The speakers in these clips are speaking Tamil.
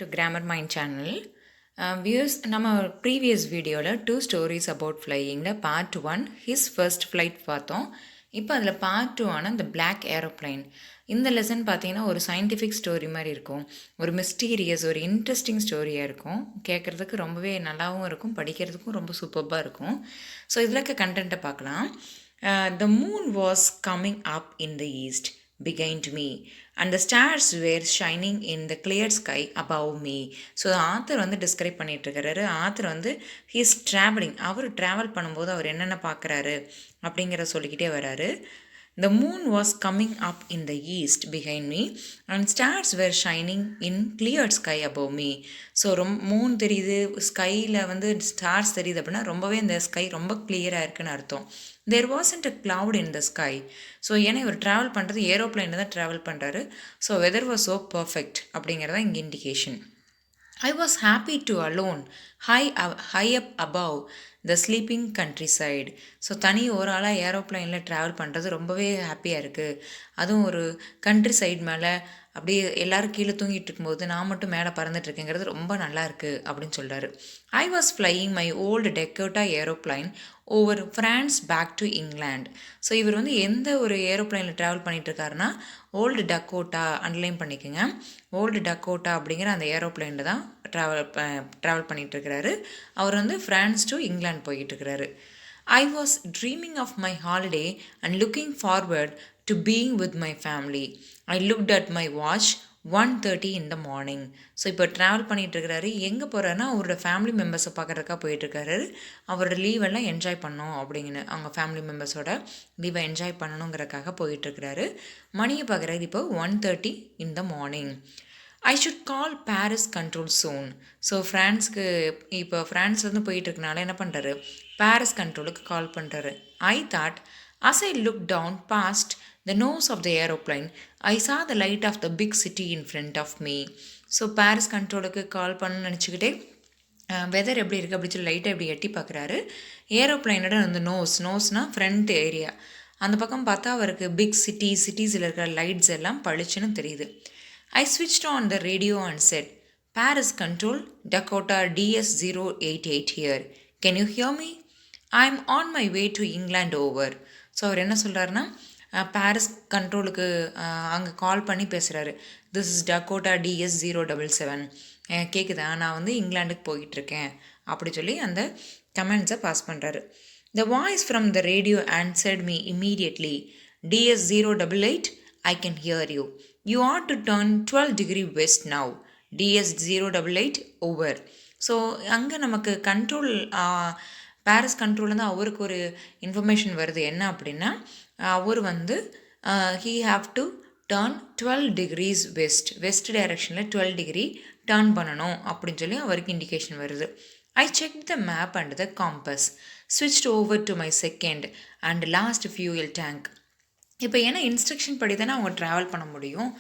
to Grammar Mind channel. Viewers, நம்ம ப்ரீவியஸ் வீடியோவில் 2 stories about flyingல பார்ட் 1 his first flight பார்த்தோம். இப்போ அதில் பார்ட் 2 ஆன the Black Aeroplane. இந்த லெசன் பார்த்தீங்கன்னா ஒரு சயின்டிஃபிக் ஸ்டோரி மாதிரி இருக்கும், ஒரு மிஸ்டீரியஸ், ஒரு இன்ட்ரெஸ்டிங் ஸ்டோரியாக இருக்கும். கேட்குறதுக்கு ரொம்பவே நல்லாவும் இருக்கும், படிக்கிறதுக்கும் ரொம்ப சூப்பராக இருக்கும். ஸோ இதில் இருக்க கண்டென்ட்டை பார்க்கலாம். The moon was coming up in the east behind me and the stars were shining in the clear sky above me. So author வந்து டிஸ்கிரைப் பண்ணிகிட்ருக்கிறாரு. ஆத்தர் வந்து ஹீஸ் ட்ராவலிங், அவர் ட்ராவல் பண்ணும்போது அவர் என்னென்ன பார்க்குறாரு அப்படிங்கிற சொல்லிக்கிட்டே வராரு. The moon was coming up in the east behind me and stars were shining in clear sky above me. So Moon தெரியுது, ஸ்கையில் வந்து ஸ்டார்ஸ் தெரியுது அப்படின்னா ரொம்பவே இந்த ஸ்கை ரொம்ப கிளியராக இருக்குன்னு அர்த்தம். There wasn't a cloud in the sky. So ஏன்னா இவர் ட்ராவல் பண்ணுறது ஏரோப்ளைனில் தான் ட்ராவல் பண்ணுறாரு. So weather was so perfect அப்படிங்கிறதா இங்கே indication. I was happy to alone, high up above the sleeping countryside. So தனி ஒரு ஆளாக ஏரோப்ளைனில் ட்ராவல் பண்ணுறது ரொம்பவே ஹாப்பியாக இருக்குது. அதுவும் ஒரு கண்ட்ரி சைடு மேலே அப்படியே எல்லோரும் கீழே தூங்கிட்டு இருக்கும்போது நான் மட்டும் மேலே பறந்துட்டுருக்கேங்கிறது ரொம்ப நல்லா இருக்குது அப்படின்னு சொல்கிறாரு. I was flying my old Dakota aeroplane over France back to England. So இவர் வந்து எந்த ஒரு ஏரோப்ளைனில் ட்ராவல் பண்ணிகிட்ருக்காருன்னா ஓல்டு டக்கோட்டா, அண்டர்லைன் பண்ணிக்கோங்க, ஓல்டு டக்கோட்டா அப்படிங்கிற அந்த ஏரோப்ளைனில் தான் ட்ராவல் பண்ணிகிட்ருக்கிறாரு. அவர் வந்து ஃப்ரான்ஸ் டு இங்கிலாந்து போய்கிட்டுருக்கிறாரு. I was dreaming of my holiday and looking forward to being with my family. I looked at my watch, 1:30 in the morning. So இப்போ ட்ராவல் பண்ணிகிட்ருக்கிறாரு. எங்கே போகிறாருன்னா அவரோட ஃபேமிலி மெம்பர்ஸை பார்க்குறதுக்காக போயிட்டுருக்காரு. அவரோட லீவெல்லாம் என்ஜாய் பண்ணணும் அப்படிங்கன்னு, அவங்க ஃபேமிலி மெம்பர்ஸோட லீவை என்ஜாய் பண்ணணுங்கிறதுக்காக போயிட்டுருக்கிறாரு. மணியை பார்க்குறாரு இப்போ 1:30 in the morning. I should call Paris control soon. So ஃப்ரான்ஸ்க்கு இப்போ ஃப்ரான்ஸ்லேருந்து போயிட்டுருக்கனால என்ன பண்ணுறாரு, பாரிஸ் கண்ட்ரோலுக்கு கால் பண்ணுறாரு. I thought, as I looked down past the nose of the aeroplane, I saw the light of the big city in front of me. So Paris கண்ட்ரோலுக்கு கால் பண்ணணும்னு நினச்சிக்கிட்டே வெதர் எப்படி இருக்குது அப்படி சொல்லி லைட்டாக இப்படி எட்டி பார்க்குறாரு. ஏரோப்ளைனோட அந்த நோஸ்னால் ஃப்ரண்ட் ஏரியா, அந்த பக்கம் பார்த்தா அவருக்கு பிக் சிட்டிஸில் இருக்கிற லைட்ஸ் எல்லாம் பளிச்சுன்னு தெரியுது. I switched on the radio and said, Paris control, Dakota DS088 here. Can you hear me? I'm on my way to England over. So அவர் என்ன சொல்கிறாருன்னா, பாரிஸ் கண்ட்ரோலுக்கு அங்கே கால் பண்ணி பேசுகிறாரு. This is Dakota DS077. கேட்குதா, நான் வந்து இங்கிலாண்டுக்கு போயிட்டுருக்கேன் அப்படி சொல்லி அந்த கமெண்ட்ஸை பாஸ் பண்ணுறாரு. The voice from the radio answered me immediately. DS088, I can hear you. You ought to turn 12° west now. DS088 over. So அங்கே நமக்கு கண்ட்ரோல், பாரிஸ் கண்ட்ரோலில் தான் அவருக்கு ஒரு இன்ஃபர்மேஷன் வருது. என்ன அப்படின்னா அவர் வந்து he have to turn 12° west டைரக்ஷனில் 12° டர்ன் பண்ணணும் அப்படின்னு சொல்லி அவருக்கு இண்டிகேஷன் வருது. I checked the map and the compass, switched over to my second and last fuel tank. இப்போ ஏன்னா இன்ஸ்ட்ரக்ஷன் படி தானே அவங்க ட்ராவல் பண்ண முடியும்.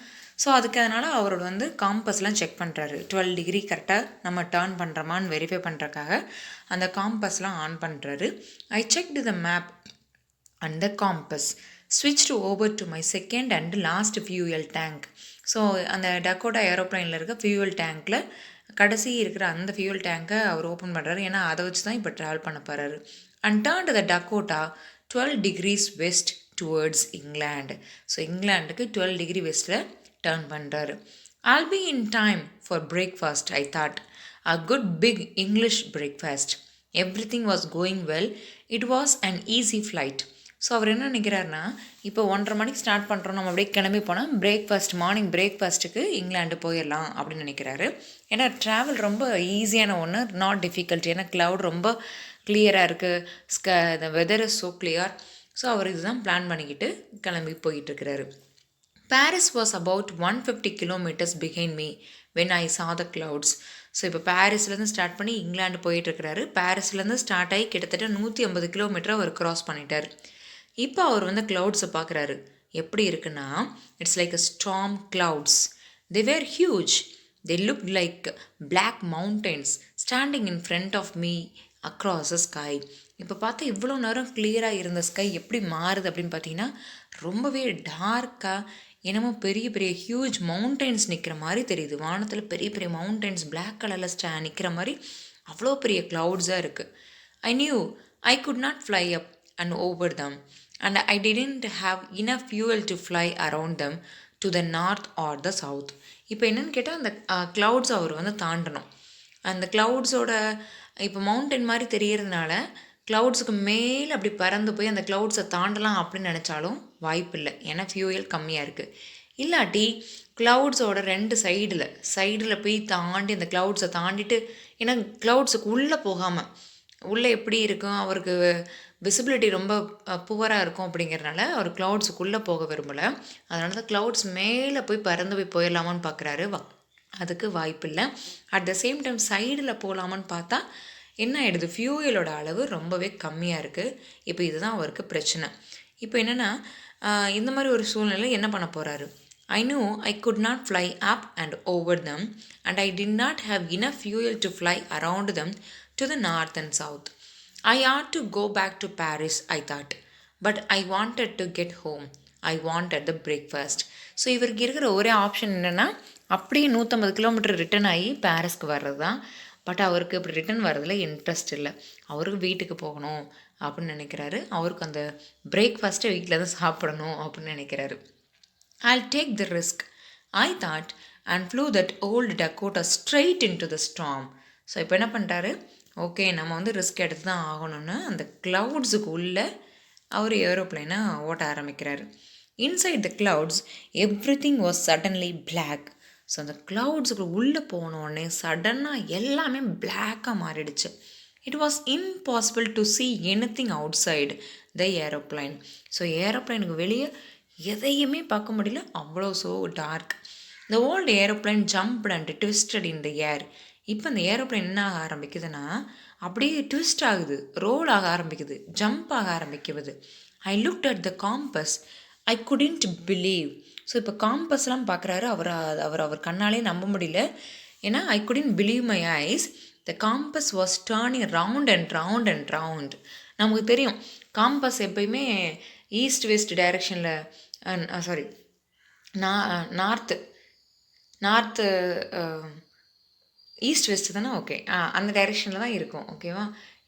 ஸோ அதுக்கு அதனால் அவரோட வந்து காம்பஸ்லாம் செக் பண்ணுறாரு. 12° கரெக்டாக நம்ம டர்ன் பண்ணுறோமான்னு வெரிஃபை பண்ணுறக்காக அந்த காம்பஸ்லாம் ஆன் பண்ணுறாரு. I checked the map and the compass, switched over to my second and last fuel tank. So அந்த டக்கோட்டா ஏரோப்ளைனில் இருக்க ஃபியூயல் டேங்க்கில் கடைசி இருக்கிற அந்த ஃபியூயல் டேங்கை அவர் ஓப்பன் பண்ணுறாரு. ஏன்னா அதை வச்சு தான் இப்போ ட்ராவல் பண்ண போகிறாரு. And turn to the Dakota 12° west towards England. So இங்கிலாண்டுக்கு 12° வெஸ்ட்டில் டர்ன் பண்ணுறாரு. I'll be in time for breakfast, I thought. A good big English breakfast. Everything was going well. It was an easy flight. So அவர் என்ன நினைக்கிறாருன்னா, இப்போ 1:30 மணிக்கு ஸ்டார்ட் பண்ணுறோம், நம்ம அப்படியே கிளம்பி போனால் மார்னிங் பிரேக்ஃபாஸ்ட்டுக்கு இங்கிலாண்டு போயிடலாம் அப்படின்னு நினைக்கிறாரு. ஏன்னா ட்ராவல் ரொம்ப ஈஸியான ஒன்று, நாட் டிஃபிகல்ட். ஏன்னா க்ளவுட் ரொம்ப கிளியராக இருக்குது, the weather is so clear. So அவர் இதுதான் பிளான் பண்ணிக்கிட்டு கிளம்பி போயிட்டுருக்கிறாரு. Paris was about 150 kilometers behind me when I saw the clouds. So இப்போ பாரிஸ்லேருந்து ஸ்டார்ட் பண்ணி இங்கிலாண்டு போயிட்டுருக்கிறாரு. பாரிஸ்லேருந்து ஸ்டார்ட் ஆகி கிட்டத்தட்ட 150 கிலோமீட்டர் அவர் க்ராஸ் பண்ணிட்டார். இப்போ அவர் வந்து க்ளவுட்ஸை பார்க்குறாரு. எப்படி இருக்குன்னா, it's like a storm clouds. They were huge. They looked like black mountains standing in front of me across the sky. இப்போ பார்த்தா இவ்வளோ நேரம் கிளியராக இருந்த ஸ்கை எப்படி மாறுது அப்படின்னு பார்த்தீங்கன்னா ரொம்பவே டார்க்காக என்னமோ பெரிய பெரிய ஹியூஜ் மவுண்டெயின்ஸ் நிற்கிற மாதிரி தெரியுது. வானத்தில் பெரிய பெரிய மவுண்டெயின்ஸ் பிளாக் கலரில் நிற்கிற மாதிரி அவ்வளோ பெரிய க்ளவுட்ஸாக இருக்குது. I knew I could not fly up and over them and I didn't have enough fuel to fly around them to the north R the south. இப்போ என்னென்னு கேட்டால் அந்த க்ளவுட்ஸ் அவர் வந்து தாண்டணும். அந்த க்ளவுட்ஸோட இப்போ மவுண்டன் மாதிரி தெரியறதுனால க்ளவுட்ஸுக்கு மேலே அப்படி பறந்து போய் அந்த க்ளவுட்ஸை தாண்டலாம் அப்படின்னு நினச்சாலும் வாய்ப்பு இல்லை, ஏன்னா ஃபியூயல் கம்மியாக இருக்குது. இல்லாட்டி க்ளவுட்ஸோட 2 சைடில் போய் தாண்டி அந்த க்ளவுட்ஸை தாண்டிட்டு, ஏன்னா க்ளவுட்ஸுக்கு உள்ளே போகாமல், உள்ளே எப்படி இருக்கும் அவருக்கு விசிபிலிட்டி ரொம்ப புவராக இருக்கும் அப்படிங்கிறனால அவர் க்ளவுட்ஸுக்குள்ளே போக விரும்பலை. அதனால தான் க்ளவுட்ஸ் மேலே போய் பறந்து போய் போயிடலாமான்னு பார்க்குறாரு. அதுக்கு வாய்ப்பு இல்லை. அட் த சேம் டைம் சைடில் போகலாமான்னு பார்த்தா என்ன ஆகிடுது, ஃபியூயலோட அளவு ரொம்பவே கம்மியாக இருக்குது. இப்போ இதுதான் அவருக்கு பிரச்சனை. இப்போ என்னென்னா இந்த மாதிரி ஒரு சூழ்நிலை என்ன பண்ண போகிறாரு, I knew I could not fly up and over them and I did not have enough fuel to fly around them to the north and south. I ought to go back to Paris, I thought, but I wanted to get home. I wanted the breakfast. So இவருக்கு இருக்கிற ஒரே ஆப்ஷன் என்னென்னா அப்படியே 150 கிலோமீட்டர் ரிட்டன் ஆகி பாரிஸ்க்கு வர்றது தான். பட் அவருக்கு இப்படி ரிட்டன் வர்றதுல இன்ட்ரெஸ்ட் இல்லை. அவருக்கு வீட்டுக்கு போகணும் அப்படின்னு நினைக்கிறாரு. அவருக்கு அந்த பிரேக்ஃபாஸ்ட்டை வீட்டில் தான் சாப்பிடணும் அப்படின்னு நினைக்கிறாரு. I'll take the risk, I thought, and flew that old Dakota straight into the storm. So இப்போ என்ன பண்ணிட்டாரு, ஓகே நம்ம வந்து ரிஸ்க் எடுத்து தான் ஆகணும்னு அந்த க்ளவுட்ஸுக்கு உள்ளே அவர் ஏரோப்ளைனை ஓட்ட ஆரம்பிக்கிறாரு. Inside the clouds everything was suddenly black. So அந்த க்ளவுட்ஸுக்கு உள்ளே போனோடனே சடனாக எல்லாமே பிளாக்காக மாறிடுச்சு. It was impossible to see anything outside the aeroplane. So ஏரோப்ளைனுக்கு வெளியே எதையுமே பார்க்க முடியல, அவ்வளோ so dark. The old aeroplane jumped and twisted in the air. இப்போ அந்த ஏரோப்ளைன் என்ன ஆக ஆரம்பிக்குதுன்னா அப்படியே ட்விஸ்ட் ஆகுது, ரோல் ஆக ஆரம்பிக்குது, ஜம்ப் ஆக ஆரம்பிக்குது. I looked at the compass, I couldn't believe. So இப்போ காம்பஸ்லாம் பார்க்குறாரு. அவர் கண்ணாலே நம்ப முடியல. ஏன்னா I couldn't believe my eyes. The compass was turning round and round and round. நமக்கு தெரியும் காம்பஸ் எப்பயுமே ஈஸ்ட் வெஸ்ட் டைரெக்ஷனில் சாரி நார்த்து ஈஸ்ட் வெஸ்ட்டு தானே, ஓகே அந்த டைரெக்ஷனில் தான் இருக்கும், ஓகேவா.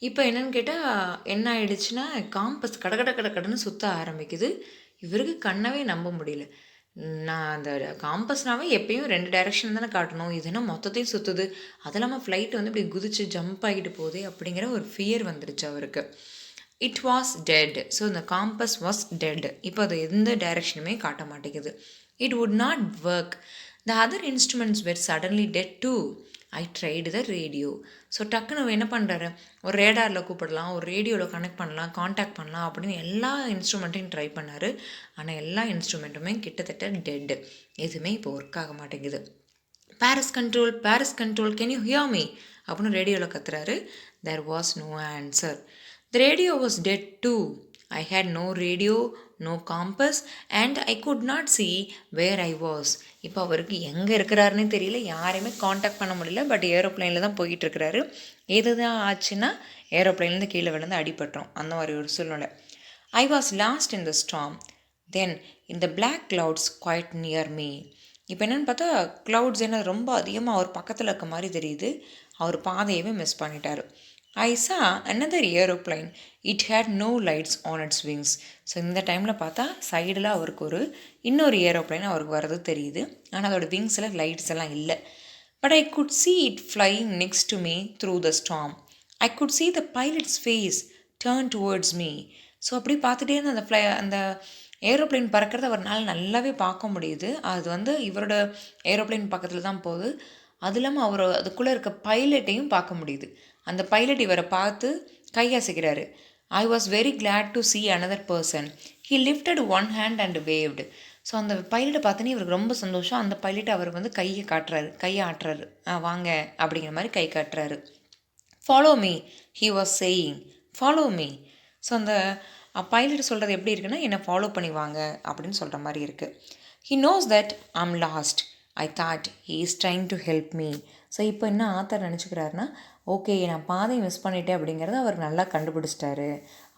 இப்போ என்னென்னு கேட்டால் என்ன ஆயிடுச்சுன்னா காம்பஸ் கடன்னு சுற்ற ஆரம்பிக்குது. இவருக்கு கண்ணவே நம்ப முடியல. நான் அந்த காம்பஸ்னாவே எப்பயும் 2 டைரெக்ஷன் தானே காட்டணும், இதுனா மொத்தத்தையும் சுற்றுது. அது இல்லாமல் ஃப்ளைட்டு வந்து இப்படி குதிச்சு ஜம்ப் ஆகிட்டு போகுது அப்படிங்கிற ஒரு ஃபியர் வந்துருச்சு அவருக்கு. It was dead. ஸோ இந்த காம்பஸ் வாஸ் டெட். இப்போ அது எந்த டைரெக்ஷனுமே காட்ட மாட்டேங்குது. It would not work. The other instruments were suddenly dead too. I tried the radio. So டக்குன்னு என்ன பண்ணுறாரு, ஒரு ரேடாரில் கூப்பிடலாம், ஒரு ரேடியோவில் கனெக்ட் பண்ணலாம், காண்டாக்ட் பண்ணலாம் அப்படின்னு எல்லா இன்ஸ்ட்ருமெண்ட்டையும் ட்ரை பண்ணார். ஆனால் எல்லா இன்ஸ்ட்ருமெண்ட்டுமே கிட்டத்தட்ட டெட்டு. எதுவுமே இப்போ ஒர்க் ஆக மாட்டேங்குது. Paris control can you hear me அப்படின்னு ரேடியோவில் கத்துறாரு. There was no answer. The radio was dead too. I had no radio, no compass and I could not see where I was. இப்போ அவருக்கு எங்கே இருக்கிறாருன்னு தெரியல, யாரையுமே காண்டாக்ட் பண்ண முடியல. பட் ஏரோப்ளைனில் தான் போயிட்டுருக்கிறாரு. எதுதான் ஆச்சுன்னா ஏரோப்ளைன்லேருந்து கீழே விழுந்து அடிபட்டோம், அந்த மாதிரி ஒரு சூழ்நிலை. I was lost in the storm. Then in the black clouds quite near me. இப்போ என்னென்னு பார்த்தா க்ளவுட்ஸ் என்ன ரொம்ப அதிகமாக அவர் பக்கத்தில் இருக்க மாதிரி தெரியுது. அவர் பாதையவே மிஸ் பண்ணிட்டார். I saw another aeroplane. It had no lights on its wings. So இந்த டைமில் பார்த்தா சைடில் அவருக்கு இன்னொரு ஏரோப்ளைன் அவருக்கு வர்றது தெரியுது. ஆனால் அதோட விங்ஸில் லைட்ஸ் எல்லாம் இல்லை. But I could see it flying next to me through the storm. I could see the pilot's face turn towards me. So அப்படி பார்த்துட்டே இருந்த அந்த ஏரோப்ளைன் பறக்கிறத அவரால் நல்லாவே பார்க்க முடியுது. அது இவரோட ஏரோப்ளைன் பக்கத்தில் தான் போகுது. அது இல்லாமல் அவர் அதுக்குள்ளே இருக்க பைலட்டையும் பார்க்க முடியுது. அந்த பைலட் இவரை பார்த்து கையசைக்கிறாரு. I was very glad to see another person. He lifted one hand and waved. So அந்த பைலட்டை பார்த்தோன்னே இவருக்கு ரொம்ப சந்தோஷம். அந்த பைலட் அவர் கையை ஆட்டுறாரு, வாங்க அப்படிங்கிற மாதிரி கை காட்டுறாரு. Follow me he was saying. Follow me. So அந்த பைலட் சொல்கிறது எப்படி இருக்குன்னா, என்னை ஃபாலோ பண்ணி வாங்க அப்படின்னு சொல்கிற மாதிரி இருக்குது. He knows that I'm lost. I thought he is trying to help me. So இப்போ என்ன ஆத்தர் நினச்சிக்கிறாருன்னா, ஓகே நான் பாதையை மிஸ் பண்ணிட்டேன் அப்படிங்கிறத அவர் நல்லா கண்டுபிடிச்சிட்டாரு,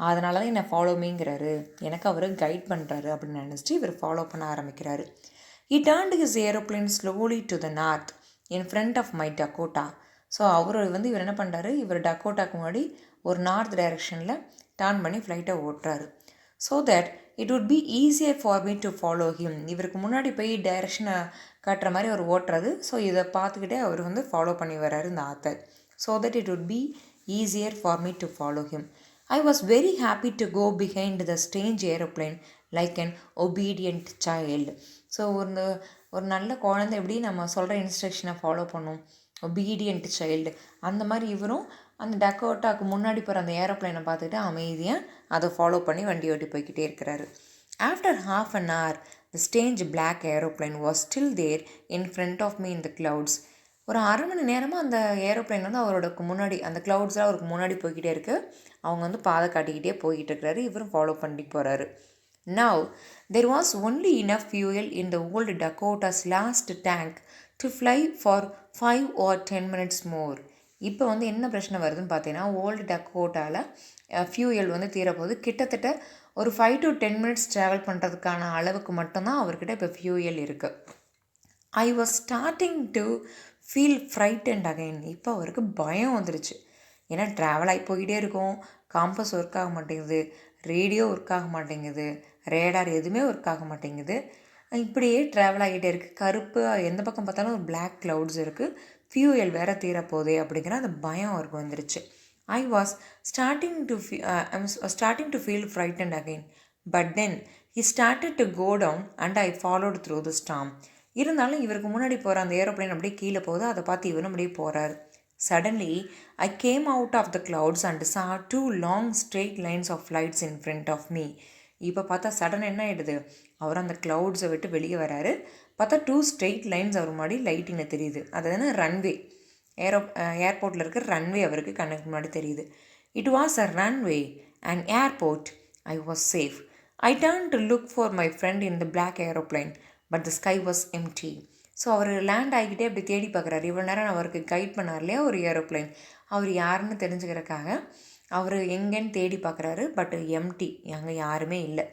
அதனால தான் என்னை ஃபாலோ மீங்கிறாரு, எனக்கு அவர் கைட் பண்ணுறாரு அப்படின்னு நினச்சிட்டு இவர் ஃபாலோ பண்ண ஆரம்பிக்கிறாரு. He turned his aeroplane slowly to the north in front of my Dakota. So இவர் என்ன பண்ணுறாரு, இவர் டக்கோட்டாக்கு முன்னாடி ஒரு நார்த் டைரெக்ஷனில் டர்ன் பண்ணி ஃப்ளைட்டை ஓட்டுறாரு. So that it would be easier for me to follow him. இவருக்கு முன்னாடி போய் டைரெக்ஷனை காட்டுற மாதிரி அவர் ஓட்டுறது. ஸோ இதை பார்த்துக்கிட்டே அவர் ஃபாலோ பண்ணி வர்றாரு இந்த author. So that it would be easier for me to follow him. I was very happy to go behind the strange aeroplane like an obedient child. So ஒரு நல்ல குழந்தை எப்படி நம்ம சொல்கிற இன்ஸ்ட்ரக்ஷனை ஃபாலோ பண்ணும், ஒபீடியன்ட் சைல்டு, அந்த மாதிரி இவரும் அந்த டக்கோட்டாவுக்கு முன்னாடி போகிற அந்த ஏரோப்ளைனை பார்த்துட்டு அமைதியாக அதை ஃபாலோ பண்ணி வண்டி ஓட்டி போய்கிட்டே இருக்கிறாரு. After half an hour the strange black aeroplane was still there in front of me in the clouds. ஒரு அரை மணி நேரமாக அந்த ஏரோப்ளைன் அவரோட முன்னாடி அந்த க்ளவுட்ஸ்லாம் அவருக்கு முன்னாடி போய்கிட்டே இருக்குது. அவங்க பாதை காட்டிக்கிட்டே போய்கிட்டு இருக்கிறாரு, இவரும் ஃபாலோ பண்ணிட்டு போகிறாரு. Now, there was only enough fuel in the old Dakota's last tank to fly for 5 or 10 minutes more. இப்போ என்ன பிரச்சனை வருதுன்னு பார்த்தீங்கன்னா, ஓல்டு டக்கோட்டாவில் ஃபியூயல் தீரப்போகுது. கிட்டத்தட்ட ஒரு 5 to 10 minutes ட்ராவல் பண்ணுறதுக்கான அளவுக்கு மட்டும்தான் அவர்கிட்ட இப்போ ஃபியூயல் இருக்குது. ஐ was starting to feel frightened again. இப்போ அவருக்கு பயம் வந்துருச்சு. ஏன்னா ட்ராவல் ஆகி போய்கிட்டே இருக்கும், காம்பஸ் ஒர்க் ஆக மாட்டேங்குது, ரேடியோ ஒர்க் ஆக மாட்டேங்குது, ரேடார் எதுவுமே ஒர்க் ஆக மாட்டேங்குது. இப்படியே ட்ராவல் ஆகிட்டே இருக்குது. கருப்பு எந்த பக்கம் பார்த்தாலும் ஒரு பிளாக் க்ளவுட்ஸ் இருக்குது, ஃபியூயல் வேறு தீரப்போதே அப்படிங்கிற அந்த பயம் அவருக்கு வந்துருச்சு. I was starting to feel frightened again. But then he started to go down and I followed through the storm. இருந்தாலும் இவருக்கு முன்னாடி போகிற அந்த ஏரோப்ளைன் அப்படியே கீழே போகுது, அதை பார்த்து இவரும் அப்படியே போகிறாரு. Suddenly, I came out of the clouds and saw 2 long straight lines of lights in front of me. இப்போ பார்த்தா சடன் என்ன ஆகிடுது, அவர் அந்த க்ளவுட்ஸை விட்டு வெளியே வராரு. பார்த்தா 2 ஸ்ட்ரெயிட் லைன்ஸ் அவர் முன்னாடி லைட்டிங்கில் தெரியுது. அது ரன்வே, ஏர்போர்ட்டில் இருக்கிற ரன்வே அவருக்கு கண்ணுக்கு முன்னாடி தெரியுது. It was a runway and airport. I was safe. I turn to look for my friend in the black aeroplane but the sky was empty. So அவர் லேண்ட் ஆகிக்கிட்டே அப்படி தேடி பார்க்குறாரு. இவ்வளோ நேரம் அவருக்கு கைட் பண்ணார் இல்லையா ஒரு ஏரோப்ளைன், அவர் யாருன்னு தெரிஞ்சுக்கிறதுக்காக அவர் எங்கேன்னு தேடி பார்க்குறாரு. பட் எம்டி, அங்கே யாருமே இல்லை.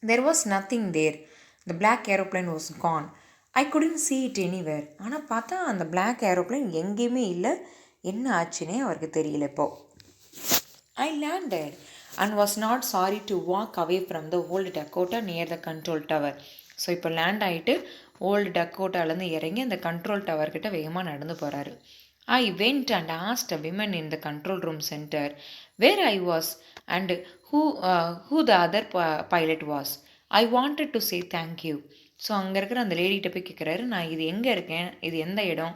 There was nothing there. The black aeroplane was gone. I couldn't see it anywhere. ஆனால் பார்த்தா அந்த பிளாக் ஏரோப்ளைன் எங்கேயுமே இல்லை. என்ன ஆச்சுன்னே அவருக்கு தெரியல. இப்போது I landed and was not sorry to walk away from the old Dakota near the control tower. So இப்போ லேண்ட் ஆகிட்டு ஓல்டு டக்கோட்டாலேருந்து இறங்கி அந்த கண்ட்ரோல் டவர்கிட்ட வேகமாக நடந்து போகிறாரு. I went and asked a woman in the control room centre where I was and who the other pilot was. I wanted to say thank you. So அங்கே இருக்கிற அந்த லேடிகிட்ட போய் கேட்குறாரு, நான் இது எங்கே இருக்கேன், இது எந்த இடம்,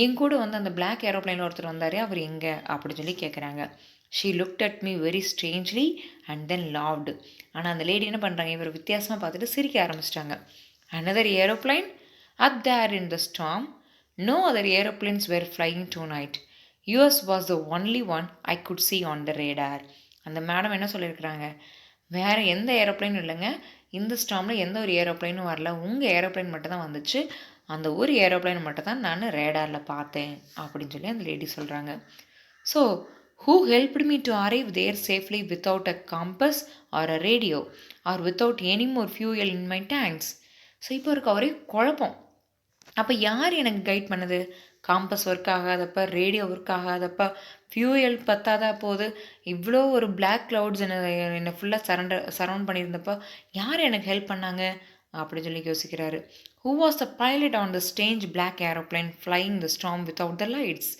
என் கூட அந்த பிளாக் ஏரோப்ளைனில் ஒருத்தர் வந்தார், அவர் எங்கே அப்படின்னு சொல்லி கேட்குறாங்க. She looked at me very strangely and then laughed. ஆனால் அந்த லேடி என்ன பண்ணுறாங்க, இவர் வித்தியாசமாக பார்த்துட்டு சிரிக்க ஆரம்பிச்சிட்டாங்க. Another aeroplane? Up there in the storm? No other aeroplanes were flying tonight. Yours was the only one I could see on the radar. அந்த மேடம் என்ன சொல்லியிருக்கிறாங்க, வேறு எந்த ஏரோப்ளைனும் இல்லைங்க, இந்த ஸ்டாமில் எந்த ஒரு ஏரோப்ளைனும் வரல, உங்கள் ஏரோப்ளைன் மட்டும் தான் வந்துச்சு, அந்த ஒரு ஏரோப்ளைன் மட்டும் தான் நான் ரேடாரில் பார்த்தேன் அப்படின்னு சொல்லி அந்த லேடி சொல்கிறாங்க. So who helped me to arrive there safely without a compass or a radio or without any more fuel in my tanks? So இப்போ இருக்க ஒரே குழப்பம். அப்போ யார் எனக்கு கைட் பண்ணது? காம்பஸ் ஒர்க் ஆகாதப்போ, ரேடியோ ஒர்க் ஆகாதப்போ, ஃபியூயல் பத்தாதா போது, இவ்வளோ ஒரு பிளாக் க்ளவுட்ஸ் என்னை ஃபுல்லாக சரவுண்ட் பண்ணியிருந்தப்போ யார் எனக்கு ஹெல்ப் பண்ணாங்க அப்படின்னு சொல்லி யோசிக்கிறாரு. Who was the pilot on the strange black aeroplane flying the storm without the lights?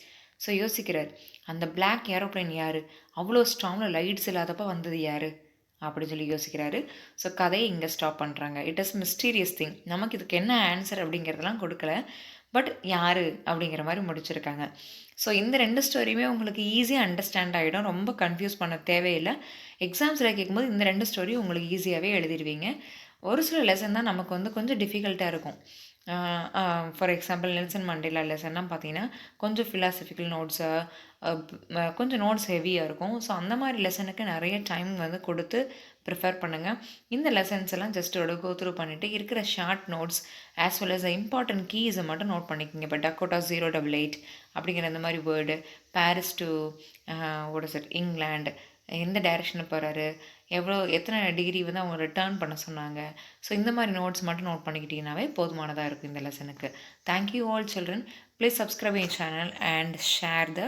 So யோசிக்கிறார், அந்த பிளாக் ஏரோப்ளைன் யார், அவ்வளோ ஸ்டார்மில் லைட்ஸ் இல்லாதப்போ வந்தது யார் அப்படின்னு சொல்லி யோசிக்கிறாரு. ஸோ கதையை இங்கே ஸ்டாப் பண்ணுறாங்க. It is mysterious thing. நமக்கு இதுக்கு என்ன ஆன்சர் அப்படிங்கிறதெல்லாம் கொடுக்கல, பட் யார் அப்படிங்கிற மாதிரி முடிச்சிருக்காங்க. ஸோ இந்த 2 ஸ்டோரியுமே உங்களுக்கு ஈஸியாக அண்டர்ஸ்டாண்ட் ஆகிடும், ரொம்ப கன்ஃபியூஸ் பண்ண தேவையில்லை. எக்ஸாம்ஸில் கேட்கும்போது இந்த 2 ஸ்டோரியும் உங்களுக்கு ஈஸியாகவே எழுதிடுவீங்க. ஒரு சில லெசன் தான் நமக்கு கொஞ்சம் டிஃபிகல்ட்டாக இருக்கும். ஃபார் எக்ஸாம்பிள் நெல்சன் மண்டேலா லெசன்லாம் பார்த்தீங்கன்னா கொஞ்சம் ஃபிலாசபிக்கல் நோட்ஸை, கொஞ்சம் நோட்ஸ் ஹெவியாக இருக்கும். ஸோ அந்த மாதிரி லெசனுக்கு நிறைய டைம் கொடுத்து ப்ரிஃபர் பண்ணுங்கள். இந்த லெசன்ஸ் எல்லாம் ஜஸ்ட் கோ த்ரூ பண்ணிவிட்டு இருக்கிற short notes as well as important கீஸை மட்டும் நோட் பண்ணிக்கோங்க. இப்போ டக்கோட்டா 088 அப்படிங்கிற இந்த மாதிரி வேர்டு, பாரிஸ் டு இங்கிலாந்து, எந்த டைரெக்ஷனில் போகிறாரு, எத்தனை டிகிரி வந்து அவங்க ரிட்டர்ன் பண்ண சொன்னாங்க. ஸோ இந்த மாதிரி நோட்ஸ் மட்டும் நோட் பண்ணிக்கிட்டீங்கன்னாவே போதுமானதாக இருக்கும் இந்த லெசனுக்கு. Thank you all children. Please subscribe my channel and share the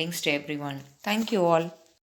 links to everyone. Thank you all.